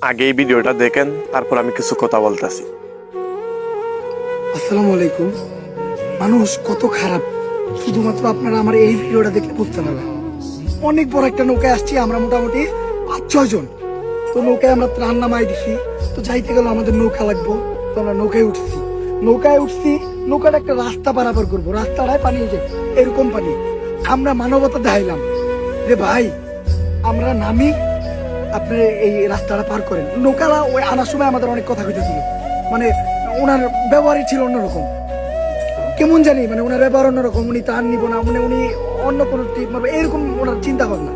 আগে এই ভিডিওটা দেখেন, তারপর আমি কিছু কথা বলতেছি। আসসালামু আলাইকুম। মানুষ কত খারাপ শুধুমাত্র আপনারা আমার এই ভিডিওটা দেখলে বুঝতে পারবেন। অনেক বড় একটা নৌকায় আসছি আমরা, মোটামুটি 5-6 জন। তো নৌকায় আমরা ত্রাণ নামাই দিছি। তো যাইতে গেলে আমাদের নৌকা লাগবো, তো আমরা নৌকায় উঠছি। নৌকাটা একটা রাস্তা পারাপার করবো, রাস্তাটায় পানি উঠে এরকম পানি। আমরা মানবতা দেখাইলাম যে ভাই আমরা নামি, আপনি এই রাস্তাটা পার করেন। নৌকারা ওই আনার সময় আমাদের অনেক কথা কইতেছিল, মানে ওনার ব্যবহারই ছিল অন্যরকম, কেমন জানি, মানে ওনার ব্যবহার অন্যরকম। উনি তার নিব না, মানে উনি অন্য কোনো ট্রিপ মারবে এরকম ওনার চিন্তা ভাবনা।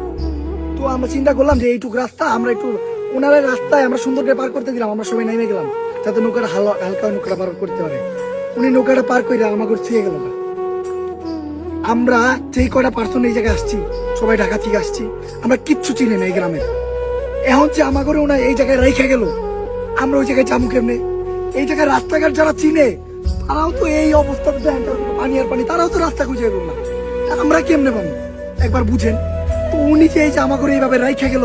তো আমরা চিন্তা করলাম যে এইটুকু রাস্তা আমরা একটু ওনার রাস্তায় আমরা সুন্দর করে পার করতে দিলাম। আমরা সবাই নেমে গেলাম যাতে নৌকাটা হালকা নৌকাটা পার করতে পারে। উনি নৌকাটা পার করে আমাকে ছুঁয়ে গেল না। আমরা যেই কয়টা পার্সন এই জায়গায় আসছি, সবাই ঢাকা থেকে আসছি, আমরা কিচ্ছু চিনি না এই গ্রামের। এখন যে আমাকে ওনা এই জায়গায় রেখে গেল, আমরা ওই জায়গায় যাবো কেমনে? এই জায়গায় রাস্তাঘাট যারা চিনে তারাও তো এই অবস্থাতে দেখেন, পানি আর পানি, তারাও তো রাস্তা খুঁজে পেল না, আমরা কেমনে পাবো একবার বুঝেন তো। উনি যে এই যে আমাকে এইভাবে রেখে গেল,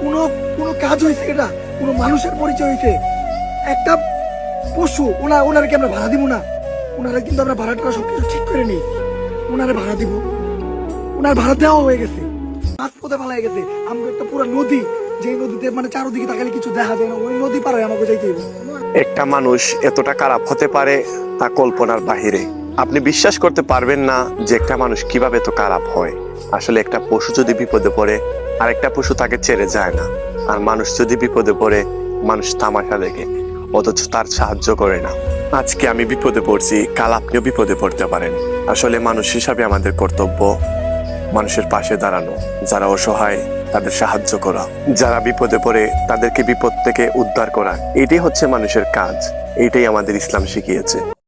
কোনো কোনো কাজ হয়েছে? এটা কোনো মানুষের পরিচয় হয়েছে? একটা পশু ওনারকে আমরা ভাড়া দিব না? ওনারা কিন্তু আমরা ভাড়াটা সবকিছু ঠিক করে নিই, ওনারা ভাড়া দিব, ওনার ভাড়া দেওয়া হয়ে গেছে, মাছ পথে ফেলা হয়ে গেছে। আমরা একটা পুরো নদী, যে নদীতে মানে চারদিকে তাকালে কিছু দেখা যায় না, ওই নদী পার হয়ে আমাকে যাইতে হবে। একটা মানুষ এতটা খারাপ হতে পারে তা কল্পনার বাহিরে। আপনি বিশ্বাস করতে পারবেন না যে একটা মানুষ কিভাবে তো খারাপ হয়। আসলে একটা পশু যদি বিপদে পড়ে আর একটা পশু তাকে ছেড়ে যায় না, আর মানুষ যদি বিপদে পড়ে মানুষ তামাশা দেখে, অথচ তার সাহায্য করে না। আজকে আমি বিপদে পড়ছি, কাল আপনিও বিপদে পড়তে পারেন। আসলে মানুষ হিসাবে আমাদের কর্তব্য মানুষের পাশে দাঁড়ানো, যারা অসহায় তাদের সাহায্য করা, যারা বিপদে পড়ে তাদেরকে বিপদ থেকে উদ্ধার করা। এটাই হচ্ছে মানুষের কাজ, এটাই আমাদের ইসলাম শিখিয়েছে।